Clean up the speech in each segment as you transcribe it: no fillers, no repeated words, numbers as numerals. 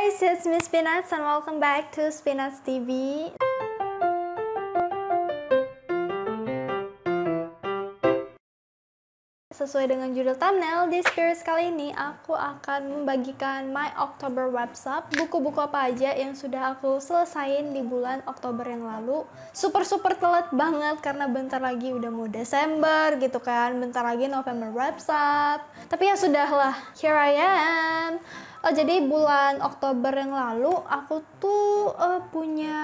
guys, it's Miss Peanuts and welcome back to Peanuts TV. Sesuai dengan judul thumbnail, di series kali ini aku akan membagikan My October Wraps-up, buku-buku apa aja yang sudah aku selesain di bulan Oktober yang lalu. Super telat banget karena bentar lagi udah mau Desember gitu kan, bentar lagi November Wraps-up. Tapi ya sudahlah, here I am. Jadi bulan Oktober yang lalu aku tuh punya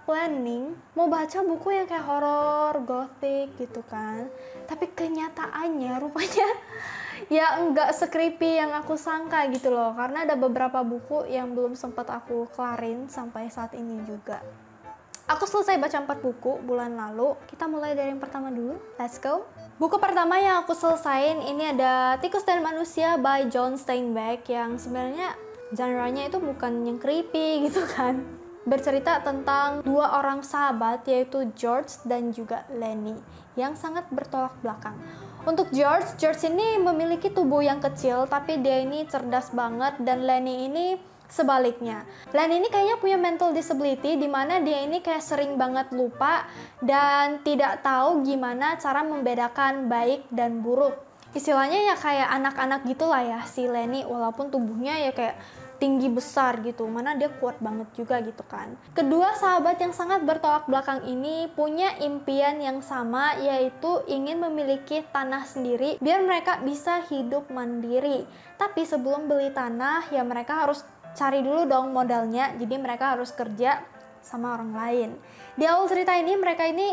planning mau baca buku yang kayak horor, gothic gitu kan. Tapi kenyataannya rupanya ya enggak se-creepy yang aku sangka gitu loh. Karena ada beberapa buku yang belum sempat aku kelarin sampai saat ini juga. Aku selesai baca 4 buku bulan lalu. Kita mulai dari yang pertama dulu. Let's go. Buku pertama yang aku selesain ini ada Tikus dan Manusia by John Steinbeck, yang sebenarnya genre-nya itu bukan yang creepy gitu kan. Bercerita tentang dua orang sahabat yaitu George dan juga Lenny yang sangat bertolak belakang. Untuk George ini memiliki tubuh yang kecil tapi dia ini cerdas banget, dan Lenny ini sebaliknya. Lenny ini kayaknya punya mental disability di mana dia ini kayak sering banget lupa dan tidak tahu gimana cara membedakan baik dan buruk. Istilahnya ya kayak anak-anak gitulah ya si Lenny, walaupun tubuhnya ya kayak tinggi besar gitu, mana dia kuat banget juga gitu kan. Kedua sahabat yang sangat bertolak belakang ini punya impian yang sama, yaitu ingin memiliki tanah sendiri biar mereka bisa hidup mandiri. Tapi sebelum beli tanah ya mereka harus cari dulu dong modalnya, jadi mereka harus kerja sama orang lain. Di awal cerita ini mereka ini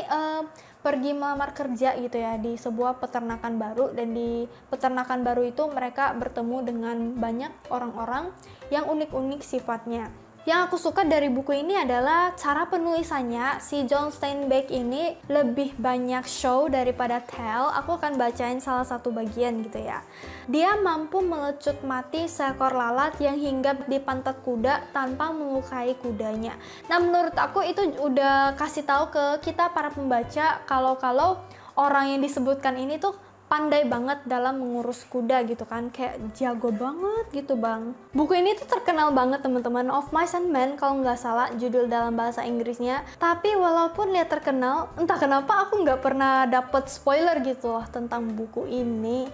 pergi melamar kerja gitu ya di sebuah peternakan baru, dan di peternakan baru itu mereka bertemu dengan banyak orang-orang yang unik-unik sifatnya. Yang aku suka dari buku ini adalah cara penulisannya. Si John Steinbeck ini lebih banyak show daripada tell. Aku akan bacain salah satu bagian gitu ya. Dia mampu melecut mati seekor lalat yang hinggap di pantat kuda tanpa melukai kudanya. Nah, menurut aku itu udah kasih tahu ke kita para pembaca kalau orang yang disebutkan ini tuh pandai banget dalam mengurus kuda gitu kan, kayak jago banget gitu bang. Buku ini tuh terkenal banget teman-teman, Of Mice and Men kalau nggak salah judul dalam bahasa Inggrisnya. Tapi walaupun dia terkenal, entah kenapa aku nggak pernah dapet spoiler gitu loh tentang buku ini,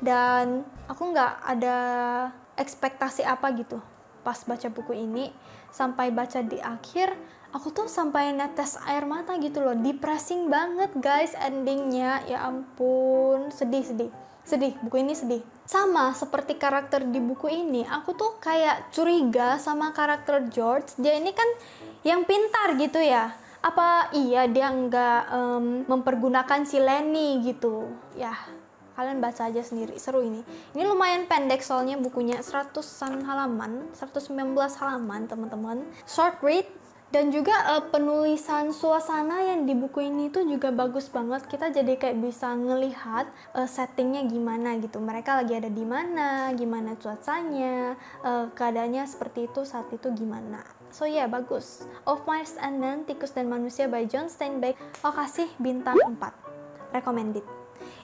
dan aku nggak ada ekspektasi apa gitu pas baca buku ini. Sampai baca di akhir, aku tuh sampai netes air mata gitu loh. Depressing banget guys endingnya, ya ampun, sedih. Buku ini sedih. Sama seperti karakter di buku ini, aku tuh kayak curiga sama karakter George. Dia ini kan yang pintar gitu ya. Apa iya dia nggak mempergunakan si Lenny gitu? Ya, kalian baca aja sendiri, seru ini. Ini lumayan pendek soalnya bukunya 100-an halaman, 119 halaman teman-teman. Short read. Dan juga penulisan suasana yang di buku ini tuh juga bagus banget. Kita jadi kayak bisa ngelihat settingnya gimana gitu. Mereka lagi ada di mana, gimana cuacanya, keadaannya seperti itu saat itu gimana. So yeah, bagus. Of Mice and Men, Tikus dan Manusia by John Steinbeck. Aku kasih bintang 4. Recommended.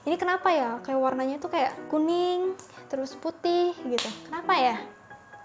Ini kenapa ya? Kayak warnanya tuh kayak kuning, terus putih gitu. Kenapa ya?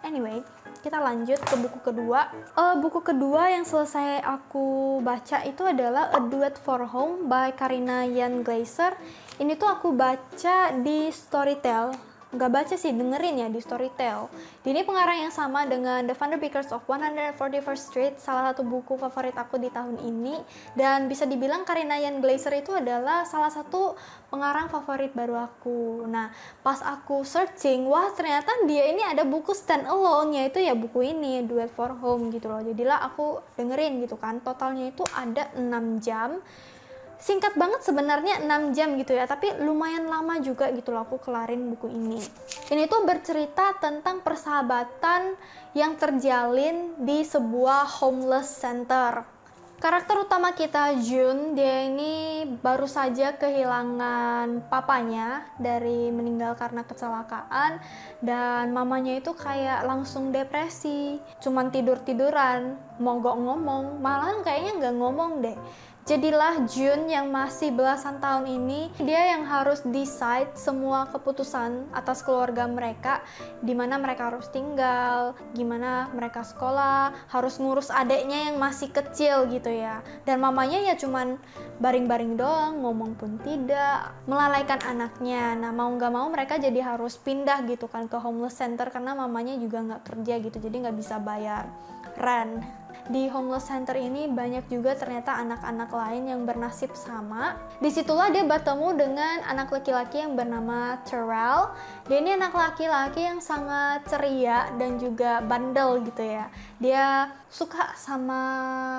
Anyway, kita lanjut ke buku kedua. Buku kedua yang selesai aku baca itu adalah A Duet for Home by Karina Yan Glaser. Ini tuh aku baca di Storytel. Nggak baca sih, dengerin ya di Storytel. Ini pengarang yang sama dengan The Vanderbickers of 141st Street, salah satu buku favorit aku di tahun ini. Dan bisa dibilang Karina Yan Glaser itu adalah salah satu pengarang favorit baru aku. Nah, pas aku searching, wah ternyata dia ini ada buku stand alone, yaitu ya buku ini, Duet for Home gitu loh. Jadilah aku dengerin gitu kan. Totalnya itu ada 6 jam. Singkat banget sebenarnya, 6 jam gitu ya, tapi lumayan lama juga gitu loh aku kelarin buku ini. Ini tuh bercerita tentang persahabatan yang terjalin di sebuah homeless center. Karakter utama kita, Jun, dia ini baru saja kehilangan papanya dari meninggal karena kecelakaan, dan mamanya itu kayak langsung depresi, cuman tidur-tiduran, mogok ngomong, malahan kayaknya nggak ngomong deh. Jadilah Jun yang masih belasan tahun ini, dia yang harus decide semua keputusan atas keluarga mereka, di mana mereka harus tinggal, gimana mereka sekolah, harus ngurus adeknya yang masih kecil gitu ya. Dan mamanya ya cuman baring-baring doang, ngomong pun tidak, melalaikan anaknya. Nah mau nggak mau mereka jadi harus pindah gitu kan ke homeless center karena mamanya juga nggak kerja gitu, jadi nggak bisa bayar rent. Di homeless center ini banyak juga ternyata anak-anak lain yang bernasib sama. Disitulah dia bertemu dengan anak laki-laki yang bernama Terrell. Dia ini anak laki-laki yang sangat ceria dan juga bandel gitu ya. Dia suka sama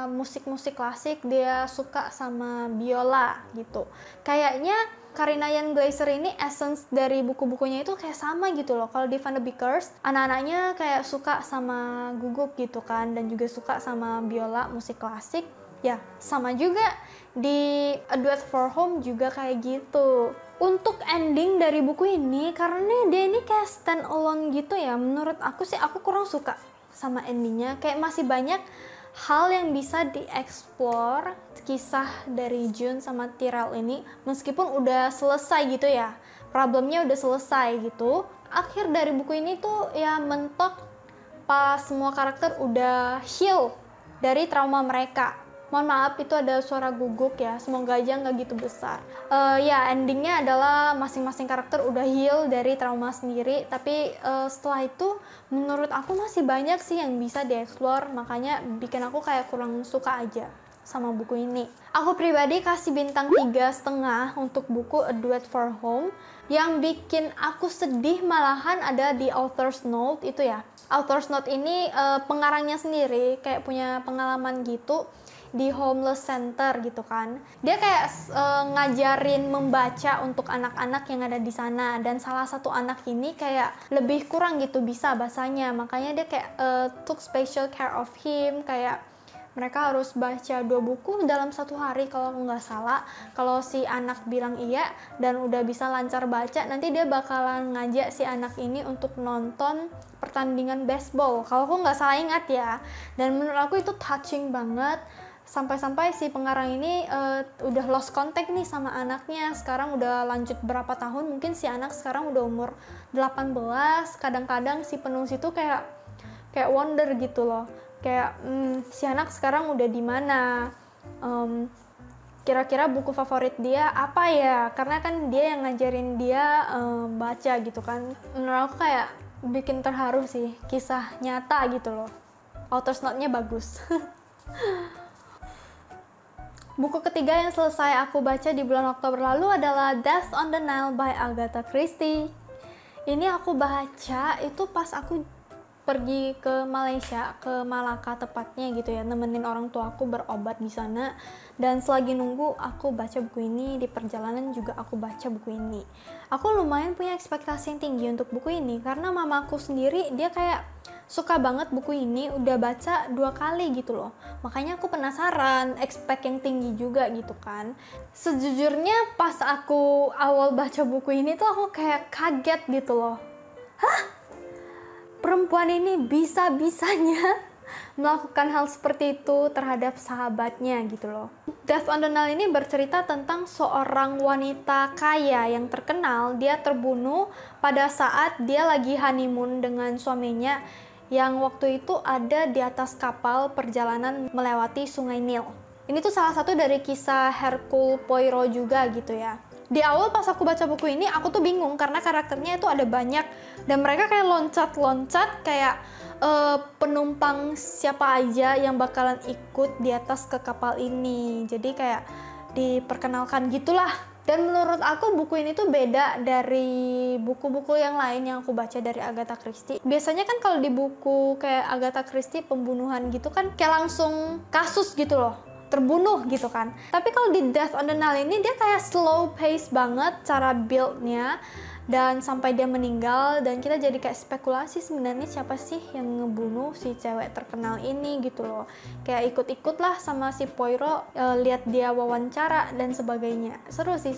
musik-musik klasik, dia suka sama biola gitu. Kayaknya Karina Yan Glaser ini essence dari buku-bukunya itu kayak sama gitu loh. Kalau di Van de Beekers, anak-anaknya kayak suka sama guguk gitu kan, dan juga suka sama biola, musik klasik. Ya, sama juga di A Duet for Home juga kayak gitu. Untuk ending dari buku ini, karena dia ini kayak stand alone gitu ya, menurut aku sih aku kurang suka sama endingnya. Kayak masih banyak hal yang bisa dieksplor kisah dari Jun sama Tyrell ini, meskipun udah selesai gitu ya, problemnya udah selesai gitu. Akhir dari buku ini tuh ya mentok pas semua karakter udah heal dari trauma mereka. Mohon maaf itu ada suara guguk ya, semoga aja nggak gitu besar. Ya endingnya adalah masing-masing karakter udah heal dari trauma sendiri, tapi setelah itu menurut aku masih banyak sih yang bisa dieksplor, makanya bikin aku kayak kurang suka aja sama buku ini. Aku pribadi kasih bintang 3,5 untuk buku A Duet for Home. Yang bikin aku sedih malahan ada di author's note itu ya. Author's note ini pengarangnya sendiri kayak punya pengalaman gitu di homeless center gitu kan. Dia kayak ngajarin membaca untuk anak-anak yang ada di sana, dan salah satu anak ini kayak lebih kurang gitu bisa bahasanya, makanya dia kayak took special care of him, kayak mereka harus baca 2 buku dalam 1 hari kalau aku nggak salah. Kalau si anak bilang iya dan udah bisa lancar baca, nanti dia bakalan ngajak si anak ini untuk nonton pertandingan baseball kalau aku nggak salah ingat ya. Dan menurut aku itu touching banget, sampai-sampai si pengarang ini udah lost contact nih sama anaknya. Sekarang udah lanjut berapa tahun, mungkin si anak sekarang udah umur 18. Kadang-kadang si penulis itu kayak wonder gitu loh, kayak si anak sekarang udah di mana, kira-kira buku favorit dia apa ya, karena kan dia yang ngajarin dia baca gitu kan. Menurut aku kayak bikin terharu sih, kisah nyata gitu loh, author's note-nya bagus. Buku ketiga yang selesai aku baca di bulan Oktober lalu adalah Death on the Nile by Agatha Christie. Ini aku baca itu pas aku pergi ke Malaysia, ke Malaka tepatnya gitu ya, nemenin orang tua aku berobat di sana. Dan selagi nunggu aku baca buku ini, di perjalanan juga aku baca buku ini. Aku lumayan punya ekspektasi yang tinggi untuk buku ini karena mamaku sendiri dia kayak suka banget buku ini, udah baca 2 kali gitu loh. Makanya aku penasaran, expect yang tinggi juga gitu kan. Sejujurnya pas aku awal baca buku ini tuh aku kayak kaget gitu loh. Hah? Perempuan ini bisa-bisanya melakukan hal seperti itu terhadap sahabatnya gitu loh. Death on the Nile ini bercerita tentang seorang wanita kaya yang terkenal. Dia terbunuh pada saat dia lagi honeymoon dengan suaminya yang waktu itu ada di atas kapal perjalanan melewati sungai Nil. Ini tuh salah satu dari kisah Hercule Poirot juga gitu ya. Di awal pas aku baca buku ini aku tuh bingung karena karakternya itu ada banyak dan mereka kayak loncat-loncat kayak penumpang siapa aja yang bakalan ikut di atas ke kapal ini. Jadi kayak diperkenalkan gitulah. Dan menurut aku buku ini tuh beda dari buku-buku yang lain yang aku baca dari Agatha Christie. Biasanya kan kalau di buku kayak Agatha Christie pembunuhan gitu kan kayak langsung kasus gitu loh, terbunuh gitu kan. Tapi kalau di Death on the Nile ini dia kayak slow pace banget cara build-nya, dan sampai dia meninggal dan kita jadi kayak spekulasi sebenarnya siapa sih yang ngebunuh si cewek terkenal ini gitu loh. Kayak ikut-ikut lah sama si Poirot, lihat dia wawancara dan sebagainya. Seru sih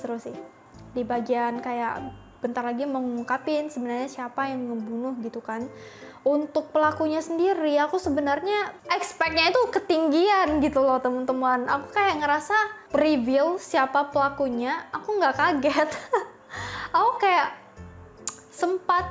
di bagian kayak bentar lagi mengungkapin sebenarnya siapa yang ngebunuh gitu kan. untuk pelakunya sendiri, aku sebenarnya expect-nya itu ketinggian gitu loh teman-teman. Aku kayak ngerasa reveal siapa pelakunya, aku nggak kaget. Aku kayak sempat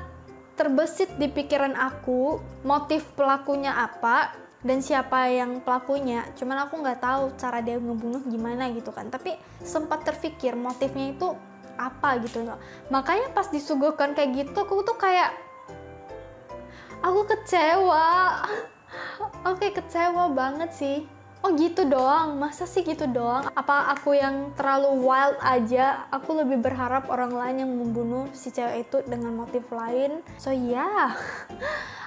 terbesit di pikiran aku motif pelakunya apa dan siapa yang pelakunya. Cuman aku nggak tahu cara dia ngebunuh gimana gitu kan. Tapi sempat terpikir motifnya itu apa gitu loh. Makanya pas disuguhkan kayak gitu, aku tuh kayak aku kecewa. Oke, kecewa banget sih. Oh gitu doang, masa sih gitu doang? Apa aku yang terlalu wild aja? Aku lebih berharap orang lain yang membunuh si cewek itu dengan motif lain. So yeah,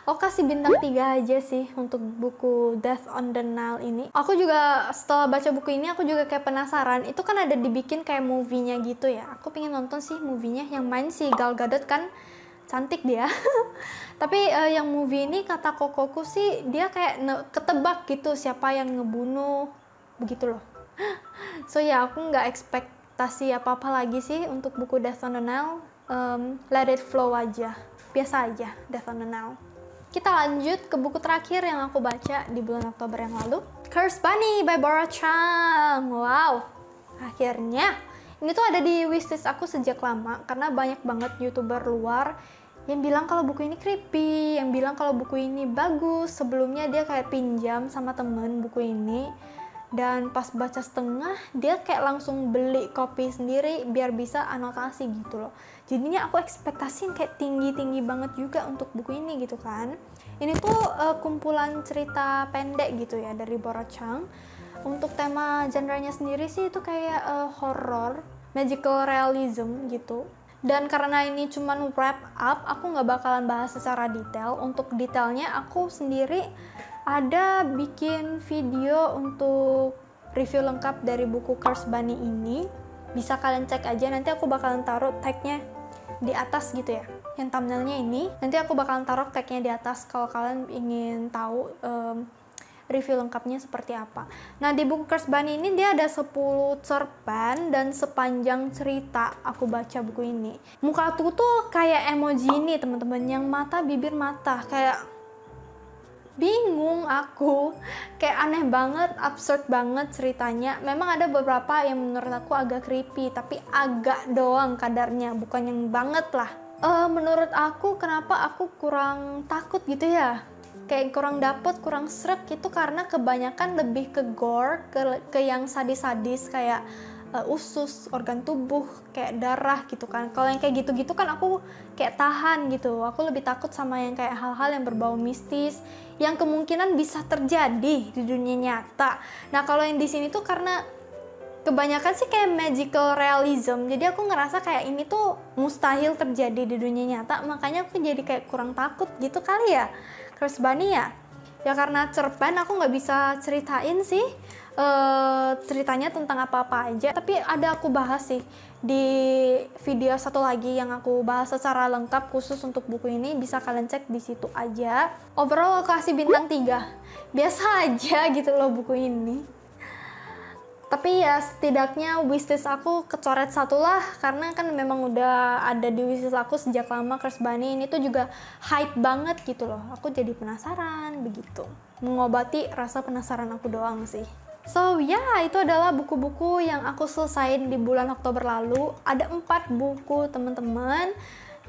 aku kasih bintang 3 aja sih untuk buku Death on the Nile ini. Aku juga setelah baca buku ini, aku juga kayak penasaran. Itu kan ada dibikin kayak movie-nya gitu ya. Aku pengen nonton sih movie-nya, yang main si Gal Gadot kan. Cantik dia. Tapi yang movie ini kata kokoku sih dia kayak ketebak gitu siapa yang ngebunuh, begitu loh. So ya, aku nggak ekspektasi apa-apa lagi sih untuk buku Death on the Nile. Let it flow aja, biasa aja Death on the Nile. Kita lanjut ke buku terakhir yang aku baca di bulan Oktober yang lalu, Cursed Bunny by Bora Chang. Wow, akhirnya ini tuh ada di wishlist aku sejak lama karena banyak banget YouTuber luar yang bilang kalau buku ini creepy, yang bilang kalau buku ini bagus. Sebelumnya dia kayak pinjam sama temen buku ini, dan pas baca setengah dia kayak langsung beli kopi sendiri biar bisa anotasi gitu loh. Jadinya aku ekspektasi yang kayak tinggi-tinggi banget juga untuk buku ini gitu kan. Ini tuh kumpulan cerita pendek gitu ya dari Bora Chang. Untuk tema genre-nya sendiri sih itu kayak horror, magical realism gitu. Dan karena ini cuman wrap up, aku nggak bakalan bahas secara detail. Untuk detailnya aku sendiri ada bikin video untuk review lengkap dari buku Cursed Bunny ini. Bisa kalian cek aja, nanti aku bakalan taruh tagnya di atas gitu ya. Yang thumbnailnya ini, nanti aku bakalan taruh tagnya di atas kalau kalian ingin tahu review lengkapnya seperti apa. Nah, di buku Cursed Bunny ini dia ada 10 cerpen dan sepanjang cerita aku baca buku ini. Muka aku tuh kayak emoji ini teman-teman, yang mata bibir mata, kayak bingung aku, kayak aneh banget, absurd banget ceritanya. Memang ada beberapa yang menurut aku agak creepy, tapi agak doang kadarnya, bukan yang banget lah. Menurut aku kenapa aku kurang takut gitu ya, kayak kurang dapet, kurang srek gitu karena kebanyakan lebih ke gore, ke yang sadis-sadis kayak usus, organ tubuh, kayak darah gitu kan. Kalau yang kayak gitu-gitu kan aku kayak tahan gitu. Aku lebih takut sama yang kayak hal-hal yang berbau mistis, yang kemungkinan bisa terjadi di dunia nyata. Nah, kalau yang di sini tuh karena kebanyakan sih kayak magical realism, jadi aku ngerasa kayak ini tuh mustahil terjadi di dunia nyata, makanya aku jadi kayak kurang takut gitu kali ya. Cursed Bunny ya karena cerpen aku nggak bisa ceritain sih ceritanya tentang apa-apa aja, tapi ada aku bahas sih di video satu lagi yang aku bahas secara lengkap khusus untuk buku ini, bisa kalian cek di situ aja. Overall aku kasih bintang 3, biasa aja gitu loh buku ini. Tapi ya setidaknya wishlist aku kecoret satu lah, karena kan memang udah ada di wishlist aku sejak lama. Cursed Bunny ini tuh juga hype banget gitu loh. Aku jadi penasaran begitu. Mengobati rasa penasaran aku doang sih. So ya, itu adalah buku-buku yang aku selesain di bulan Oktober lalu. Ada 4 buku teman-teman,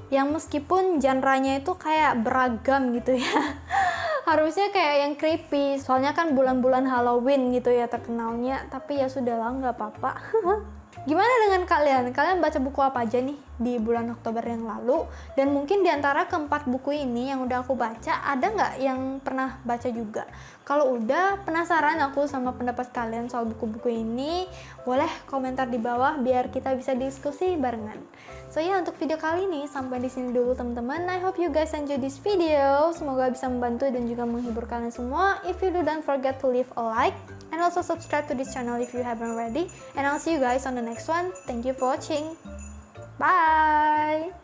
yang meskipun genre-nya itu kayak beragam gitu ya. Harusnya kayak yang creepy, soalnya kan bulan-bulan Halloween gitu ya terkenalnya, tapi ya sudahlah, nggak apa-apa. Gimana dengan kalian? Kalian baca buku apa aja nih di bulan Oktober yang lalu? Dan mungkin diantara keempat buku ini yang udah aku baca, ada nggak yang pernah baca juga? Kalau udah, penasaran aku sama pendapat kalian soal buku-buku ini, boleh komentar di bawah biar kita bisa diskusi barengan. So ya, untuk video kali ini sampai di sini dulu teman-teman. I hope you guys enjoy this video. Semoga bisa membantu dan juga menghibur kalian semua. If you do, don't forget to leave a like and also subscribe to this channel if you haven't already. And I'll see you guys on the next one. Thank you for watching. Bye!